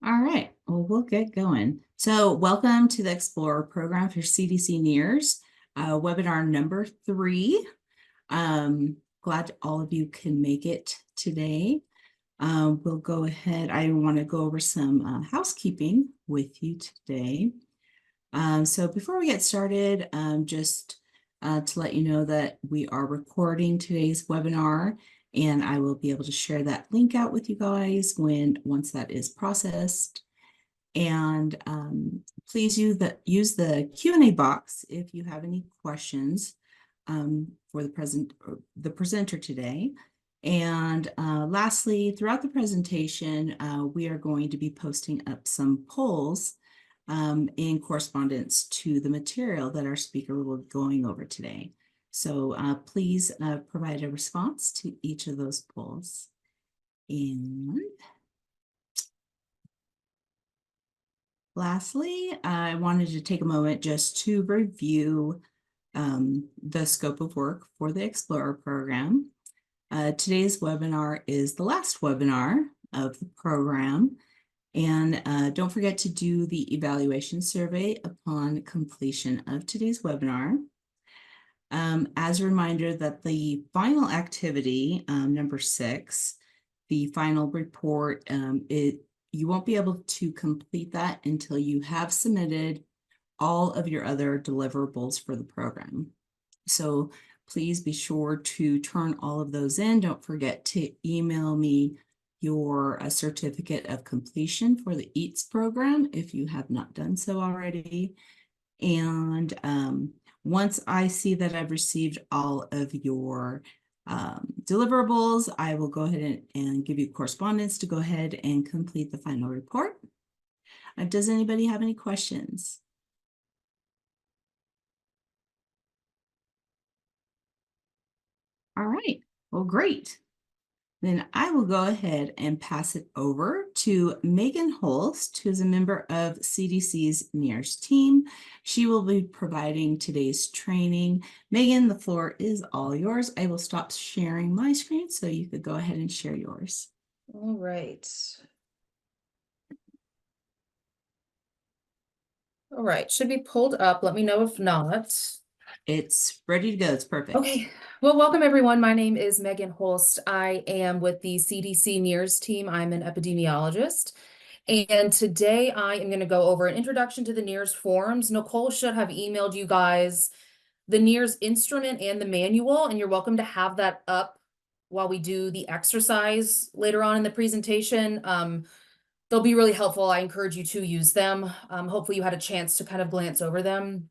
All right, well, we'll get going. So welcome to the Explorer program for CDC NEARS, webinar number 3. Glad all of you can make it today. We'll go ahead. I want to go over some housekeeping with you today. So before we get started, just to let you know that we are recording today's webinar, and I will be able to share that link out with you guys once that is processed. And please use the Q&A box if you have any questions for the presenter today. And lastly, throughout the presentation, we are going to be posting up some polls in correspondence to the material that our speaker will be going over today. So please provide a response to each of those polls. And lastly, I wanted to take a moment just to review the scope of work for the Explorer program. Today's webinar is the last webinar of the program. And don't forget to do the evaluation survey upon completion of today's webinar. As a reminder that the final activity, number 6, the final report, you won't be able to complete that until you have submitted all of your other deliverables for the program. So please be sure to turn all of those in. Don't forget to email me your certificate of completion for the EATS program if you have not done so already. And once I see that I've received all of your deliverables, I will go ahead and give you correspondence to go ahead and complete the final report. Does anybody have any questions? All right, well, great. Then I will go ahead and pass it over to Megan Holst, who's a member of CDC's NEARS team. She will be providing today's training. Megan, the floor is all yours. I will stop sharing my screen so you could go ahead and share yours. All right. All right, should be pulled up. Let me know if not. It's ready to go. It's perfect. Okay, well, welcome everyone. My name is Megan Holst. I am with the CDC NEARS team. I'm an epidemiologist. And today I am going to go over an introduction to the NEARS forms. Nicole should have emailed you guys the NEARS instrument and the manual, and you're welcome to have that up while we do the exercise later on in the presentation. They'll be really helpful. I encourage you to use them. Hopefully you had a chance to kind of glance over them.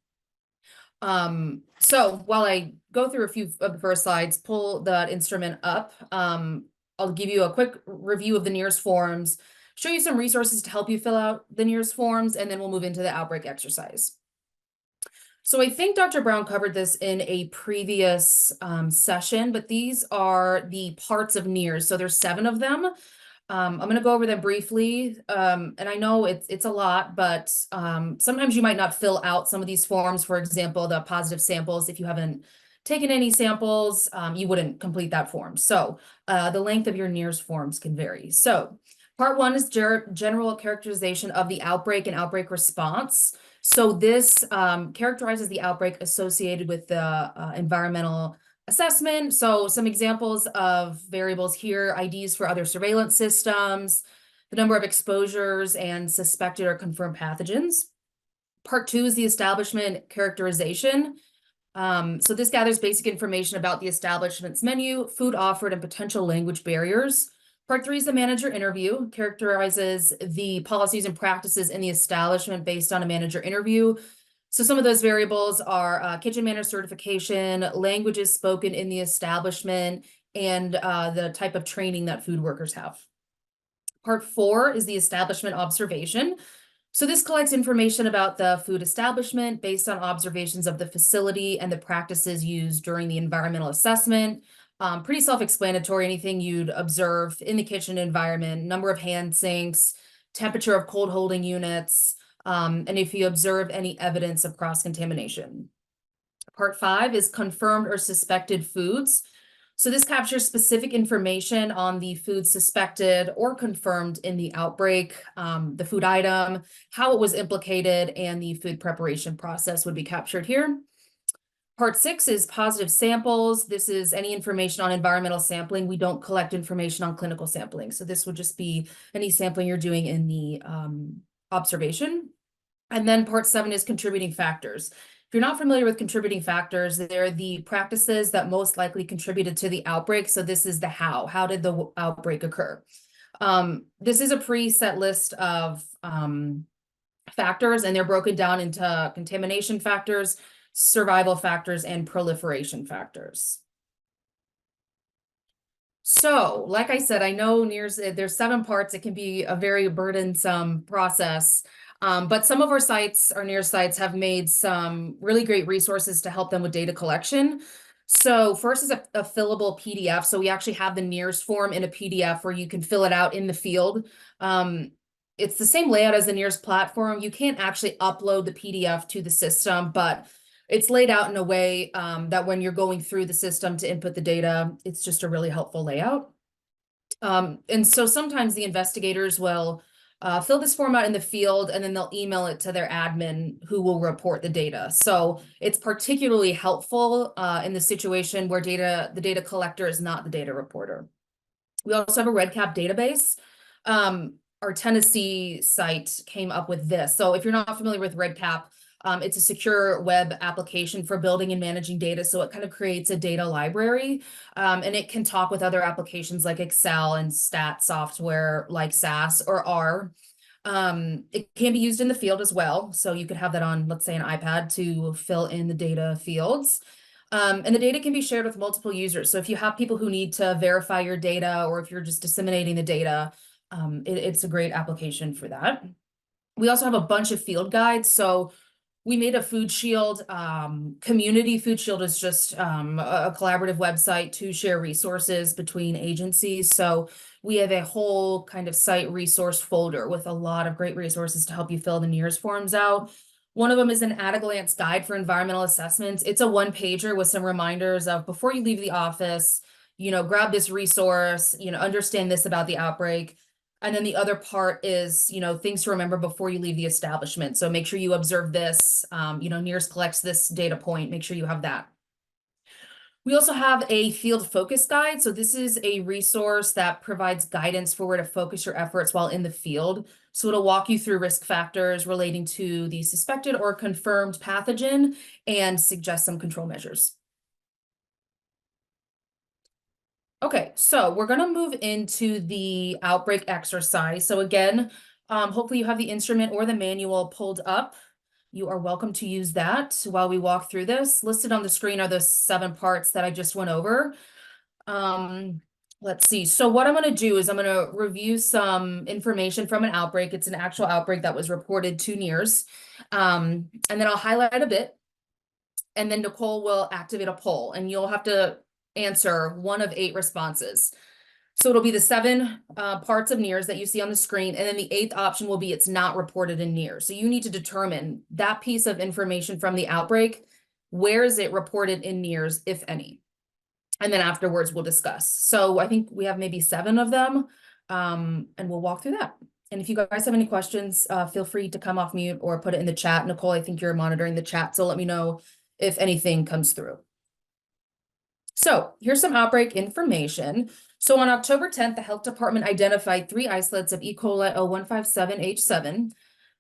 So while I go through a few of the first slides, pull that instrument up, I'll give you a quick review of the NEARS forms, show you some resources to help you fill out the NEARS forms, and then we'll move into the outbreak exercise. So I think Dr. Brown covered this in a previous session, but these are the parts of NEARS. So there's 7 of them. I'm going to go over them briefly, and I know it's a lot, but sometimes you might not fill out some of these forms. For example, the positive samples, if you haven't taken any samples, you wouldn't complete that form. So the length of your NEARS forms can vary. So part 1 is general characterization of the outbreak and outbreak response. So this characterizes the outbreak associated with the environmental assessment. So some examples of variables here: IDs for other surveillance systems, the number of exposures, and suspected or confirmed pathogens. Part 2 is the establishment characterization. So this gathers basic information about the establishment's menu, food offered, and potential language barriers. Part 3 is the manager interview, characterizes the policies and practices in the establishment based on a manager interview. So some of those variables are kitchen manager certification, languages spoken in the establishment, and the type of training that food workers have. Part 4 is the establishment observation. So this collects information about the food establishment based on observations of the facility and the practices used during the environmental assessment. Pretty self-explanatory, anything you'd observe in the kitchen environment: number of hand sinks, temperature of cold holding units, and if you observe any evidence of cross-contamination. Part 5 is confirmed or suspected foods. So this captures specific information on the food suspected or confirmed in the outbreak, the food item, how it was implicated, and the food preparation process would be captured here. Part 6 is positive samples. This is any information on environmental sampling. We don't collect information on clinical sampling. So this would just be any sampling you're doing in the observation. And then part 7 is contributing factors. If you're not familiar with contributing factors, they're the practices that most likely contributed to the outbreak. So this is the how. How did the outbreak occur? This is a preset list of factors, and they're broken down into contamination factors, survival factors, and proliferation factors. So, like I said, I know NEARS, there's 7 parts. It can be a very burdensome process. But some of our sites, our NEARS sites, have made some really great resources to help them with data collection. So first is a fillable PDF. So we actually have the NEARS form in a PDF where you can fill it out in the field. It's the same layout as the NEARS platform. You can't actually upload the PDF to the system, but it's laid out in a way that when you're going through the system to input the data, it's just a really helpful layout. And so sometimes the investigators will fill this form out in the field, and then they'll email it to their admin who will report the data. So it's particularly helpful in the situation where the data collector is not the data reporter. We also have a REDCap database. Our Tennessee site came up with this. So if you're not familiar with REDCap, it's a secure web application for building and managing data. So it kind of creates a data library, and it can talk with other applications like Excel and stat software like SAS or R. It can be used in the field as well. So you could have that on, let's say, an iPad to fill in the data fields. And the data can be shared with multiple users. So if you have people who need to verify your data, or if you're just disseminating the data, it's a great application for that. We also have a bunch of field guides. So we made a Food Shield. Community Food Shield is just a collaborative website to share resources between agencies. So we have a whole kind of site resource folder with a lot of great resources to help you fill the NEARS forms out. One of them is an at-a-glance guide for environmental assessments. It's a 1-pager with some reminders of before you leave the office, grab this resource, understand this about the outbreak. And then the other part is, things to remember before you leave the establishment. So make sure you observe this, NEARS collects this data point, make sure you have that. We also have a field focus guide. So this is a resource that provides guidance for where to focus your efforts while in the field. So it'll walk you through risk factors relating to the suspected or confirmed pathogen and suggest some control measures. Okay, so we're going to move into the outbreak exercise. So again, hopefully you have the instrument or the manual pulled up. You are welcome to use that while we walk through this. Listed on the screen are the 7 parts that I just went over. Let's see. So what I'm going to do is I'm going to review some information from an outbreak. It's an actual outbreak that was reported to NEARS. And then I'll highlight a bit. And then Nicole will activate a poll, and you'll have to answer one of 8 responses. So it'll be the 7 parts of NEARS that you see on the screen. And then the 8th option will be it's not reported in NEARS. So you need to determine that piece of information from the outbreak. Where is it reported in NEARS, if any? And then afterwards we'll discuss. So I think we have maybe 7 of them, and we'll walk through that. And if you guys have any questions, feel free to come off mute or put it in the chat. Nicole, I think you're monitoring the chat, so let me know if anything comes through. So here's some outbreak information. So on October 10th, the health department identified 3 isolates of E. coli 0157H7.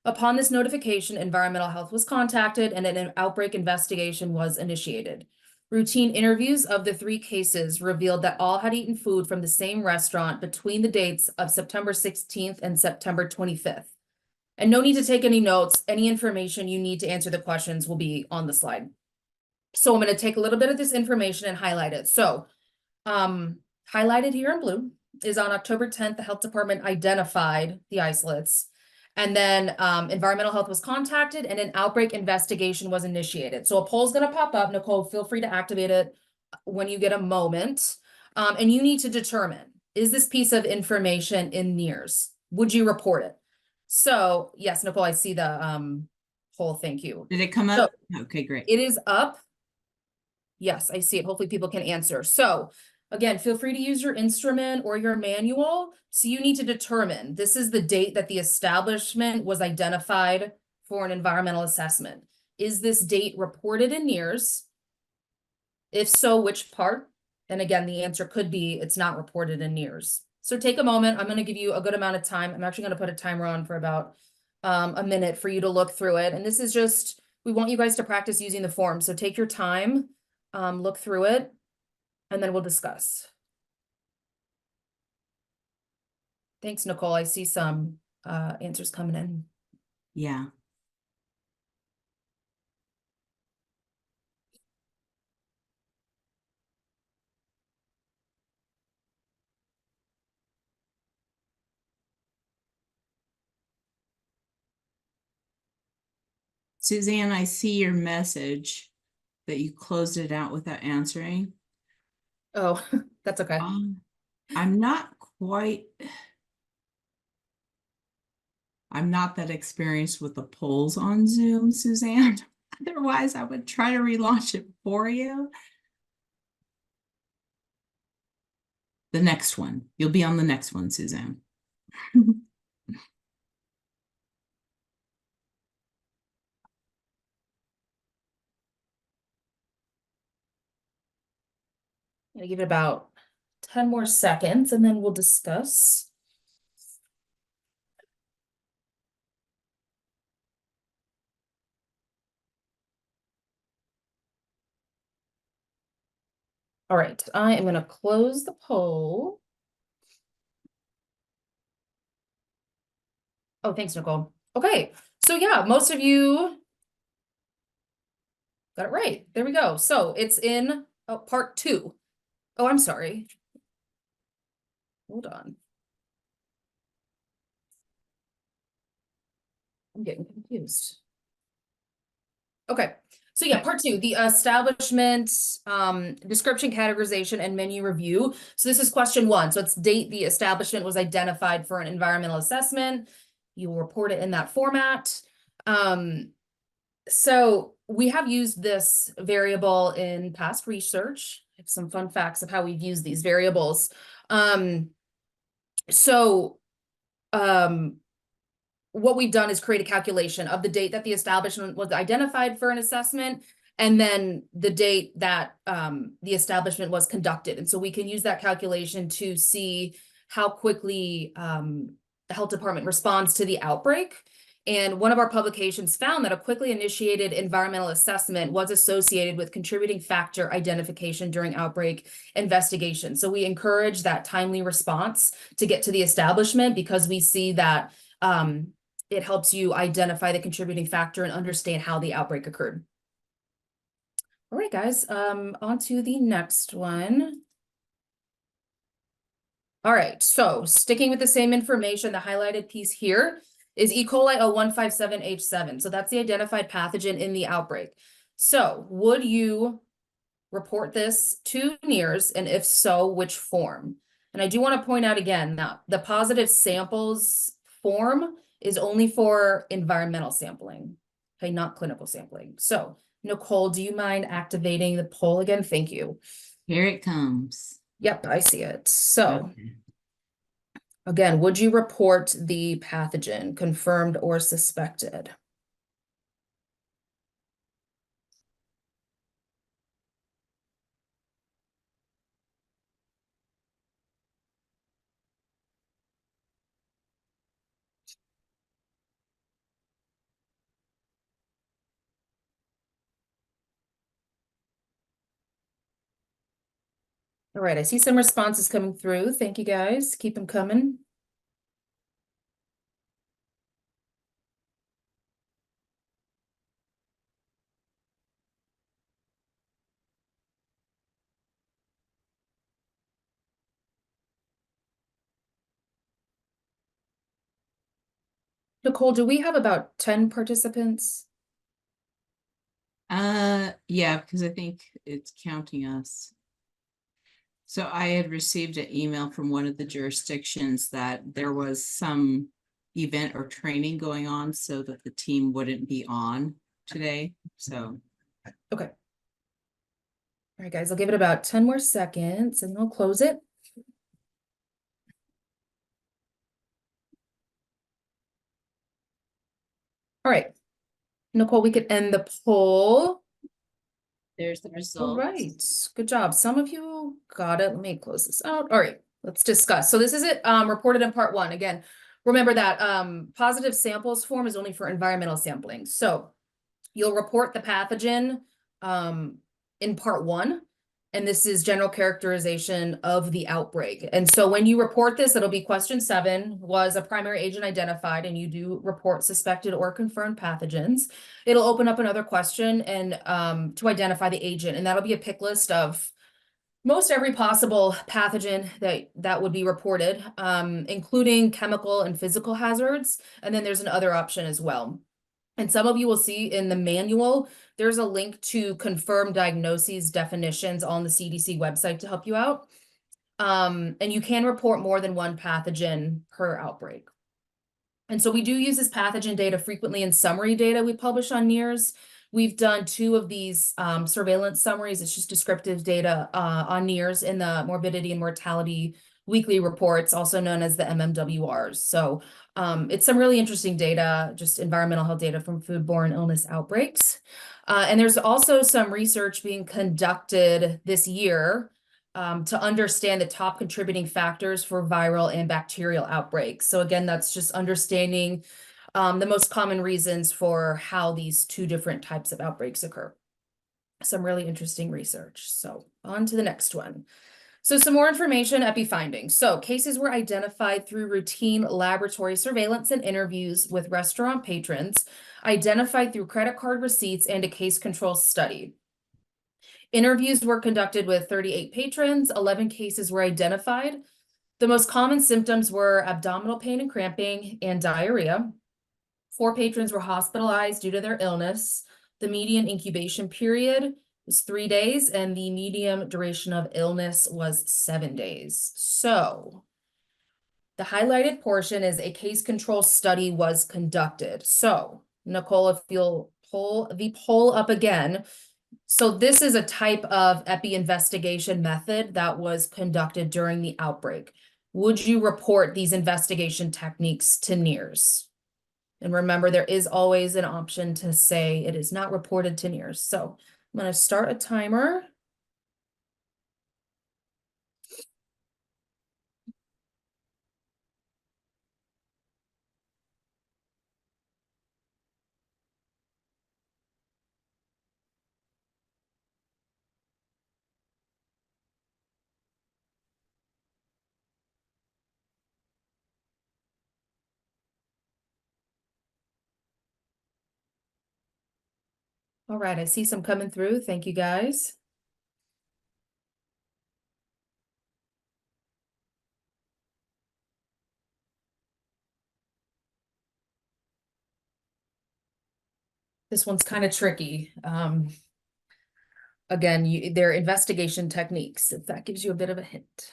Upon this notification, environmental health was contacted and an outbreak investigation was initiated. Routine interviews of the 3 cases revealed that all had eaten food from the same restaurant between the dates of September 16th and September 25th. And no need to take any notes. Any information you need to answer the questions will be on the slide. So I'm going to take a little bit of this information and highlight it. So highlighted here in blue is on October 10th, the health department identified the isolates. And then environmental health was contacted and an outbreak investigation was initiated. So a poll is going to pop up. Nicole, feel free to activate it when you get a moment. And you need to determine, is this piece of information in NEARS? Would you report it? So yes, Nicole, I see the poll. Thank you. Did it come up? So, okay, great. it is up. Yes, I see it. Hopefully people can answer. So Again, feel free to use your instrument or your manual. So you need to determine, this is the date that the establishment was identified for an environmental assessment. Is this date reported in NEARS? If so, which part? And again, the answer could be it's not reported in NEARS. So take a moment. I'm going to give you a good amount of time. I'm actually going to put a timer on for about a minute for you to look through it. And this is just, we want you guys to practice using the form. So take your time, look through it, and then we'll discuss. Thanks, Nicole. I see some answers coming in. Yeah. Suzanne, I see your message that you closed it out without answering. Oh, that's okay. I'm not that experienced with the polls on Zoom, Suzanne. Otherwise, I would try to relaunch it for you. The next one. You'll be on the next one, Suzanne. I'm gonna give it about 10 more seconds and then we'll discuss. All right, I am gonna close the poll. Oh, thanks, Nicole. Okay, so yeah, most of you got it right. There we go. So it's in part 2. Oh, I'm sorry. Hold on. I'm getting confused. Okay, so yeah, part 2, the establishment, description, categorization, and menu review. So this is question 1. So it's date the establishment was identified for an environmental assessment. You will report it in that format. So we have used this variable in past research. I have some fun facts of how we've used these variables. What we've done is create a calculation of the date that the establishment was identified for an assessment, and then the date that the establishment was conducted. And so we can use that calculation to see how quickly the health department responds to the outbreak. And one of our publications found that a quickly initiated environmental assessment was associated with contributing factor identification during outbreak investigation. So we encourage that timely response to get to the establishment because we see that it helps you identify the contributing factor and understand how the outbreak occurred. All right, guys, on to the next one. All right, so sticking with the same information, the highlighted piece here is E. coli 0157H7. So that's the identified pathogen in the outbreak. So would you report this to NEARS, and if so, which form? And I do want to point out again that the positive samples form is only for environmental sampling, okay, not clinical sampling. So Nicole, do you mind activating the poll again? Thank you. Here it comes. Yep, I see it. So Okay. again, would you report the pathogen, confirmed or suspected? All right, I see some responses coming through. Thank you, guys. Keep them coming. Nicole, do we have about 10 participants? Yeah, because I think it's counting us. So I had received an email from one of the jurisdictions that there was some event or training going on so that the team wouldn't be on today. So Okay. All right, guys, I'll give it about 10 more seconds and then I'll close it. All right, Nicole, we could end the poll. There's the All result. right, good job. Some of you got it. Let me close this out. All right, let's discuss. So this is it, reported in part one. Again, remember that positive samples form is only for environmental sampling. So you'll report the pathogen in part one, and this is general characterization of the outbreak. And so when you report this, it'll be question 7, was a primary agent identified, and you do report suspected or confirmed pathogens. It'll open up another question and to identify the agent, and that'll be a pick list of most every possible pathogen that would be reported, including chemical and physical hazards. And then there's another option as well. And some of you will see in the manual, there's a link to confirmed diagnoses definitions on the CDC website to help you out. And you can report more than one pathogen per outbreak. And so we do use this pathogen data frequently in summary data we publish on NEARS. We've done 2 of these surveillance summaries. It's just descriptive data on NEARS in the morbidity and mortality weekly reports, also known as the MMWRs. So it's some really interesting data, just environmental health data from foodborne illness outbreaks. And there's also some research being conducted this year to understand the top contributing factors for viral and bacterial outbreaks. So again, that's just understanding the most common reasons for how these 2 different types of outbreaks occur. Some really interesting research. So on to the next one. So some more information, epi findings. So cases were identified through routine laboratory surveillance and interviews with restaurant patrons, identified through credit card receipts and a case control study. Interviews were conducted with 38 patrons, 11 cases were identified. The most common symptoms were abdominal pain and cramping and diarrhea. 4 patrons were hospitalized due to their illness. The median incubation period was 3 days, and the median duration of illness was 7 days. So the highlighted portion is a case control study was conducted. So Nicole, if you'll pull the poll up again. So this is a type of epi investigation method that was conducted during the outbreak. Would you report these investigation techniques to NEARS? And remember, there is always an option to say it is not reported to NEARS. So I'm going to start a timer. All right, I see some coming through. Thank you, guys. This one's kind of tricky. Again, they're investigation techniques, if that gives you a bit of a hint.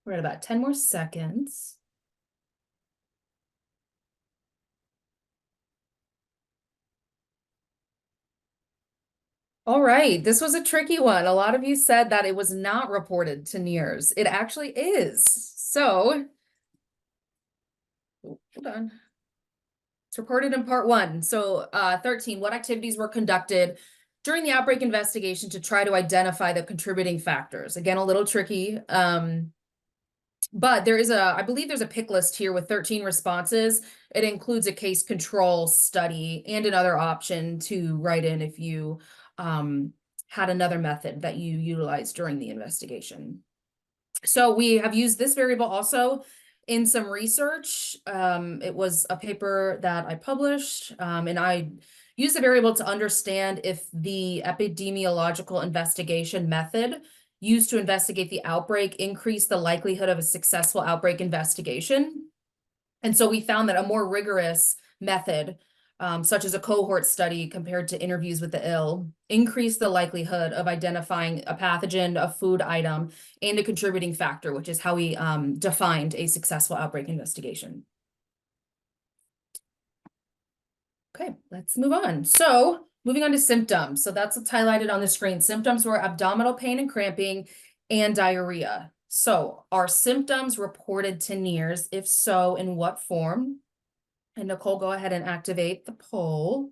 We're at about 10 more seconds. All right, this was a tricky one. A lot of you said that it was not reported to NEARS. It actually is. So, hold on. It's reported in part 1. So 13, what activities were conducted during the outbreak investigation to try to identify the contributing factors? Again, a little tricky. But there is I believe there's a pick list here with 13 responses. It includes a case control study and another option to write in if you had another method that you utilized during the investigation. So we have used this variable also in some research. It was a paper that I published, and I used the variable to understand if the epidemiological investigation method used to investigate the outbreak increased the likelihood of a successful outbreak investigation. And so we found that a more rigorous method such as a cohort study compared to interviews with the ill, increase the likelihood of identifying a pathogen, a food item, and a contributing factor, which is how we defined a successful outbreak investigation. Okay, let's move on. So moving on to symptoms. So that's what's highlighted on the screen. Symptoms were abdominal pain and cramping and diarrhea. So are symptoms reported to NEARS? If so, in what form? And Nicole, go ahead and activate the poll.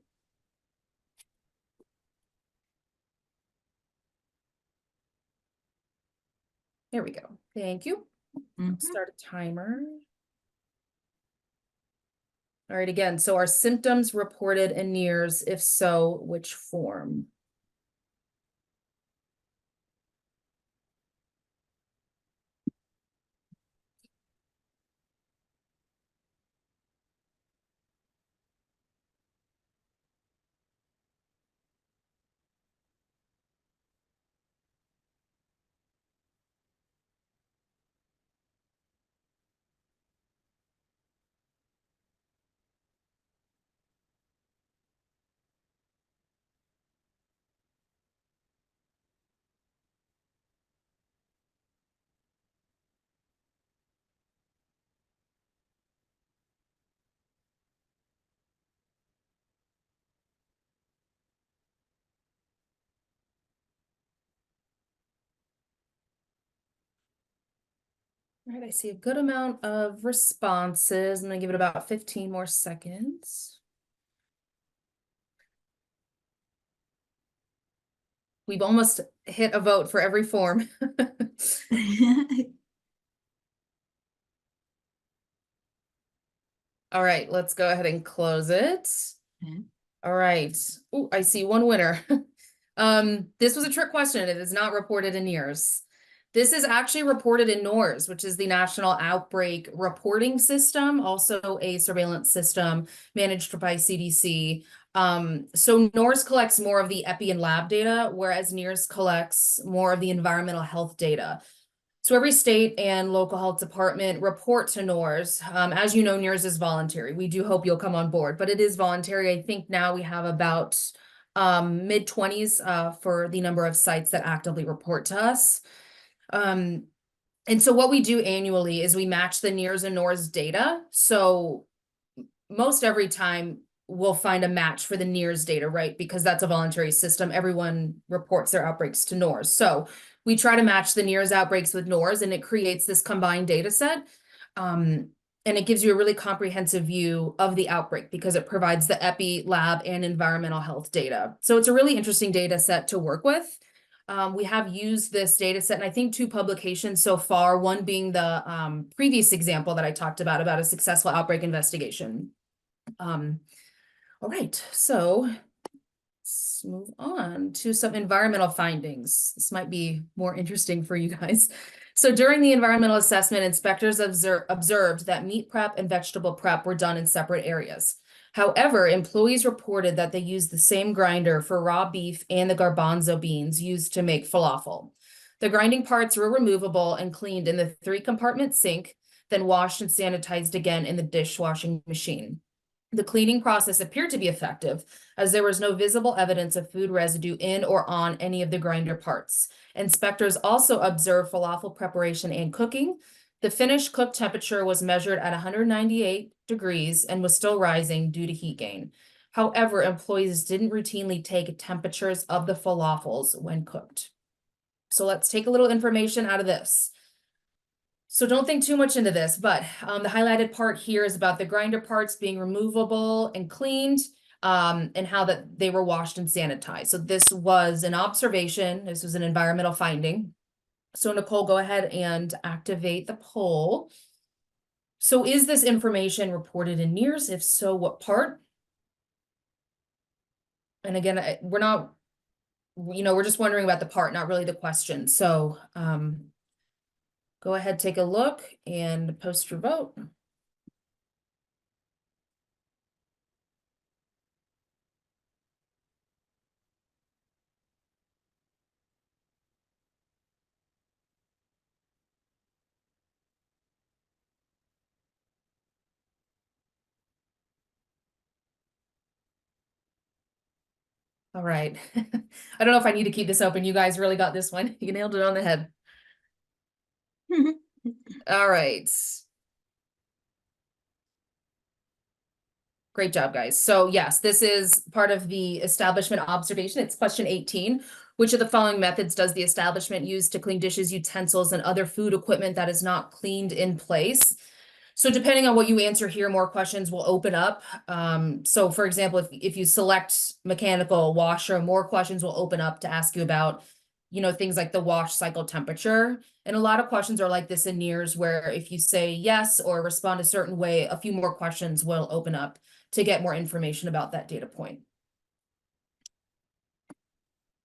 There we go. Thank you. Mhm. Start a timer. All right, again, so are symptoms reported in NEARS? If so, which form? All right, I see a good amount of responses. I'm gonna give it about 15 more seconds. We've almost hit a vote for every form. All right, let's go ahead and close it. Okay. All right. Oh, I see one winner. This was a trick question. It is not reported in NEARS. This is actually reported in NORS, which is the National Outbreak Reporting System, also a surveillance system managed by CDC. So NORS collects more of the epi and lab data, whereas NEARS collects more of the environmental health data. So every state and local health department report to NORS. As you know, NEARS is voluntary. We do hope you'll come on board, but it is voluntary. I think now we have about mid-20s for the number of sites that actively report to us. And so what we do annually is we match the NEARS and NORS data. So most every time we'll find a match for the NEARS data, right? Because that's a voluntary system. Everyone reports their outbreaks to NORS. So we try to match the NEARS outbreaks with NORS, and it creates this combined data set. And it gives you a really comprehensive view of the outbreak because it provides the epi, lab, and environmental health data. So it's a really interesting data set to work with. We have used this data set in, I think, 2 publications so far, one being the previous example that I talked about a successful outbreak investigation. All right, so let's move on to some environmental findings. This might be more interesting for you guys. So during the environmental assessment, inspectors observed that meat prep and vegetable prep were done in separate areas. However, employees reported that they used the same grinder for raw beef and the garbanzo beans used to make falafel. The grinding parts were removable and cleaned in the 3-compartment sink, then washed and sanitized again in the dishwashing machine. The cleaning process appeared to be effective, as there was no visible evidence of food residue in or on any of the grinder parts. Inspectors also observed falafel preparation and cooking. The finished cook temperature was measured at 198 degrees and was still rising due to heat gain. However, employees didn't routinely take temperatures of the falafels when cooked. So let's take a little information out of this. So don't think too much into this, but the highlighted part here is about the grinder parts being removable and cleaned, and how that they were washed and sanitized. So this was an observation. This was an environmental finding. So Nicole, go ahead and activate the poll. So is this information reported in NEARS? If so, what part? And again, we're not, we're just wondering about the part, not really the question. So go ahead, take a look and post your vote. All right. I don't know if I need to keep this open. You guys really got this one. You nailed it on the head. All right. Great job, guys. So yes, this is part of the establishment observation. It's question 18. Which of the following methods does the establishment use to clean dishes, utensils, and other food equipment that is not cleaned in place? So depending on what you answer here, more questions will open up. So for example, if you select mechanical washer, more questions will open up to ask you about, things like the wash cycle temperature. And a lot of questions are like this in NEARS, where if you say yes or respond a certain way, a few more questions will open up to get more information about that data point.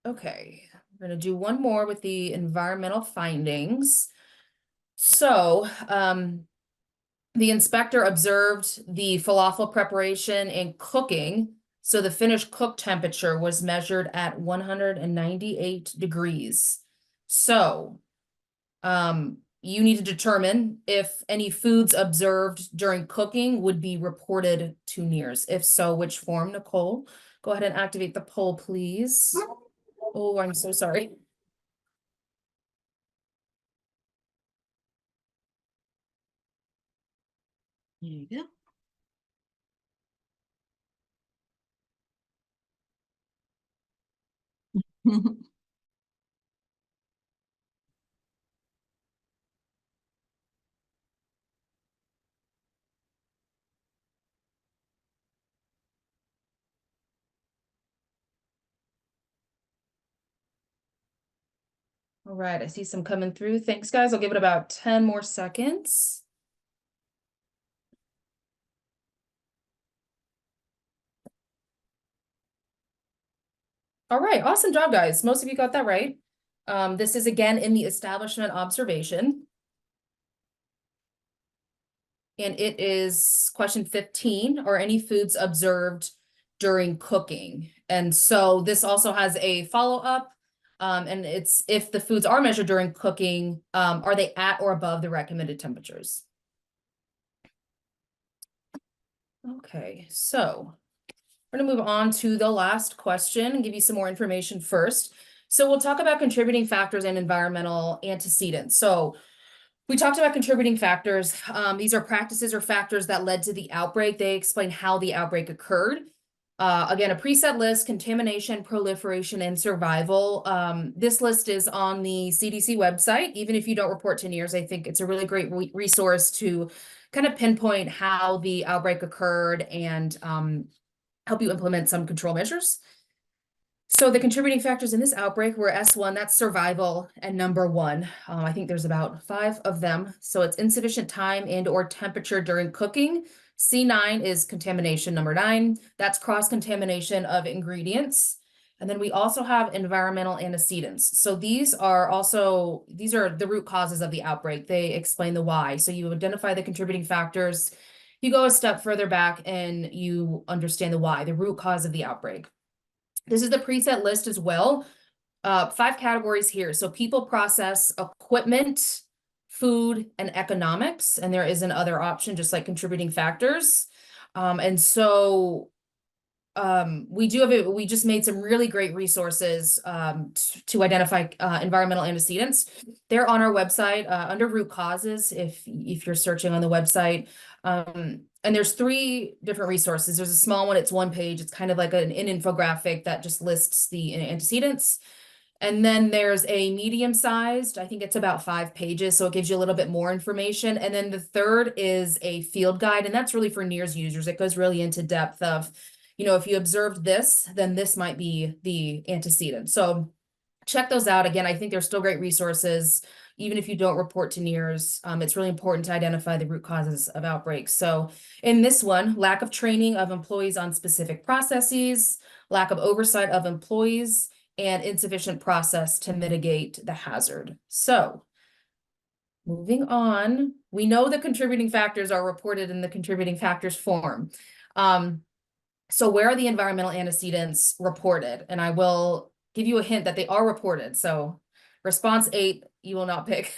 Okay, we're gonna do one more with the environmental findings. So, the inspector observed the falafel preparation and cooking. So the finished cook temperature was measured at 198 degrees. So, you need to determine if any foods observed during cooking would be reported to NEARS. If so, which form? Nicole, go ahead and activate the poll, please. Oh, I'm so sorry. There you go. All right, I see some coming through. Thanks, guys. I'll give it about 10 more seconds. All right, awesome job, guys. Most of you got that right. This is again in the establishment observation. And it is question 15, are any foods observed during cooking? And so this also has a follow-up. And it's if the foods are measured during cooking, are they at or above the recommended temperatures? Okay, so we're gonna move on to the last question and give you some more information first. So we'll talk about contributing factors and environmental antecedents. So we talked about contributing factors. These are practices or factors that led to the outbreak. They explain how the outbreak occurred. Again, a preset list: contamination, proliferation, and survival. This list is on the CDC website. Even if you don't report to NEARS, I think it's a really great resource to kind of pinpoint how the outbreak occurred and help you implement some control measures. So the contributing factors in this outbreak were S1, that's survival, and number one. I think there's about 5 of them. So it's insufficient time and or temperature during cooking. C9 is contamination, number 9. That's cross-contamination of ingredients. And then we also have environmental antecedents. So these are the root causes of the outbreak. They explain the why. So you identify the contributing factors, you go a step further back and you understand the why, the root cause of the outbreak. This is the preset list as well. 5 categories here. So people, process, equipment, food, and economics. And there is an other option, just like contributing factors. And so we just made some really great resources to identify environmental antecedents. They're on our website under root causes if you're searching on the website. And there's 3 different resources. There's a small one, it's 1 page. It's kind of like an infographic that just lists the antecedents. And then there's a medium-sized, I think it's about 5 pages, so it gives you a little bit more information. And then the third is a field guide, and that's really for NEARS users. It goes really into depth of, if you observed this, then this might be the antecedent. So check those out. Again, I think they're still great resources. Even if you don't report to NEARS, it's really important to identify the root causes of outbreaks. So in this one, lack of training of employees on specific processes, lack of oversight of employees, and insufficient process to mitigate the hazard. So moving on, we know the contributing factors are reported in the contributing factors form. So where are the environmental antecedents reported? And I will give you a hint that they are reported. So response 8, you will not pick.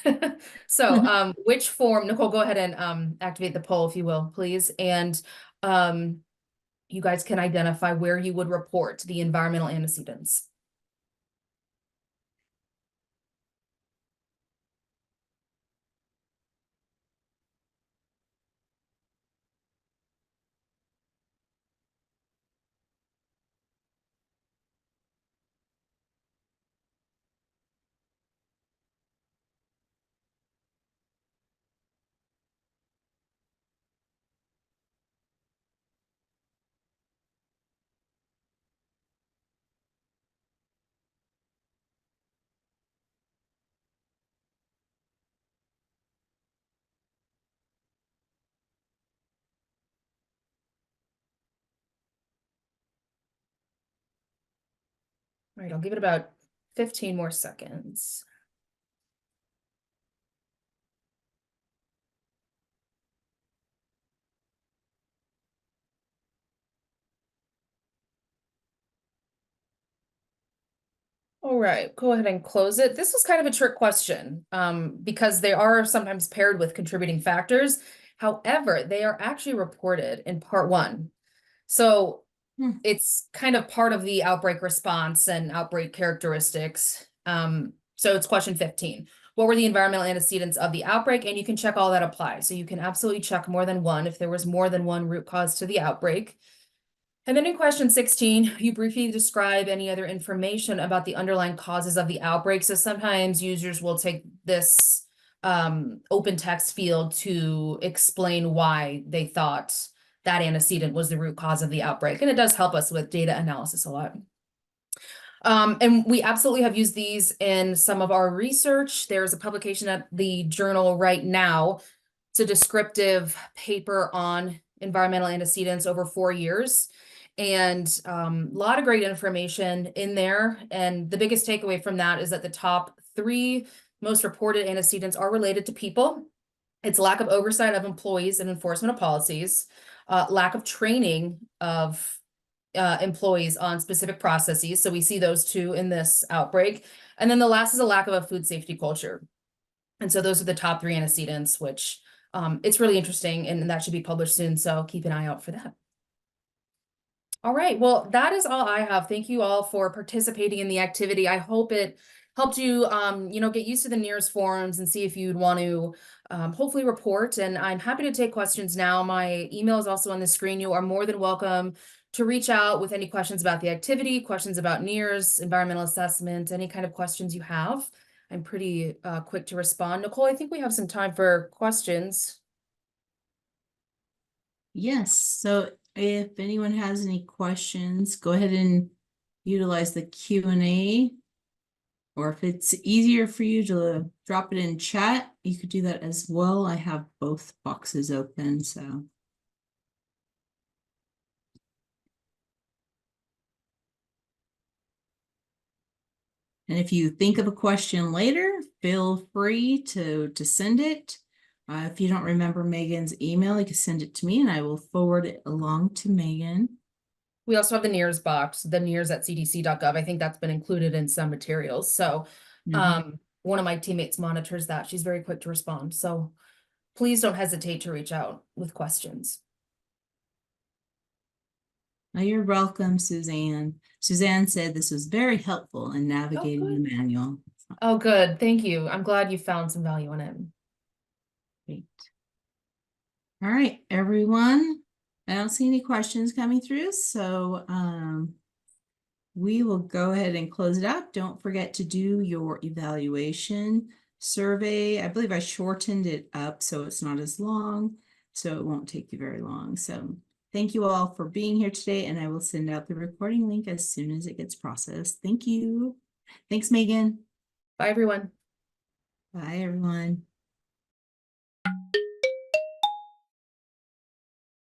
So which form, Nicole, go ahead and activate the poll if you will, please. And you guys can identify where you would report the environmental antecedents. All right, I'll give it about 15 more seconds. All right, go ahead and close it. This was kind of a trick question, because they are sometimes paired with contributing factors. However, they are actually reported in part 1. So it's kind of part of the outbreak response and outbreak characteristics. So it's question 15. What were the environmental antecedents of the outbreak? And you can check all that apply. So you can absolutely check more than one if there was more than one root cause to the outbreak. And then in question 16, you briefly describe any other information about the underlying causes of the outbreak. So sometimes users will take this open text field to explain why they thought that antecedent was the root cause of the outbreak. And it does help us with data analysis a lot. And we absolutely have used these in some of our research. There's a publication at the journal right now. It's a descriptive paper on environmental antecedents over 4 years. And a lot of great information in there. And the biggest takeaway from that is that the top 3 most reported antecedents are related to people. It's lack of oversight of employees and enforcement of policies, lack of training of employees on specific processes. So we see those 2 in this outbreak. And then the last is a lack of a food safety culture. And so those are the top 3 antecedents, which it's really interesting, and that should be published soon. So keep an eye out for that. All right, well, that is all I have. Thank you all for participating in the activity. I hope it helped you, get used to the NEARS forums and see if you'd want to hopefully report. And I'm happy to take questions now. My email is also on the screen. You are more than welcome to reach out with any questions about the activity, questions about NEARS, environmental assessment, any kind of questions you have. I'm pretty quick to respond. Nicole, I think we have some time for questions. Yes, so if anyone has any questions, go ahead and utilize the Q&A. Or if it's easier for you to drop it in chat, you could do that as well. I have both boxes open, so. And if you think of a question later, feel free to send it. If you don't remember Megan's email, you can send it to me and I will forward it along to Megan. We also have the NEARS box, the NEARS at cdc.gov. I think that's been included in some materials. So one of my teammates monitors that. She's very quick to respond. So please don't hesitate to reach out with questions. Oh, you're welcome, Suzanne. Suzanne said this was very helpful in navigating the manual. Oh, good. Thank you. I'm glad you found some value in it. Great. All right, everyone. I don't see any questions coming through, so we will go ahead and close it up. Don't forget to do your evaluation survey. I believe I shortened it up so it's not as long, so it won't take you very long. So thank you all for being here today, and I will send out the recording link as soon as it gets processed. Thank you. Thanks, Megan. Bye, everyone. Bye, everyone.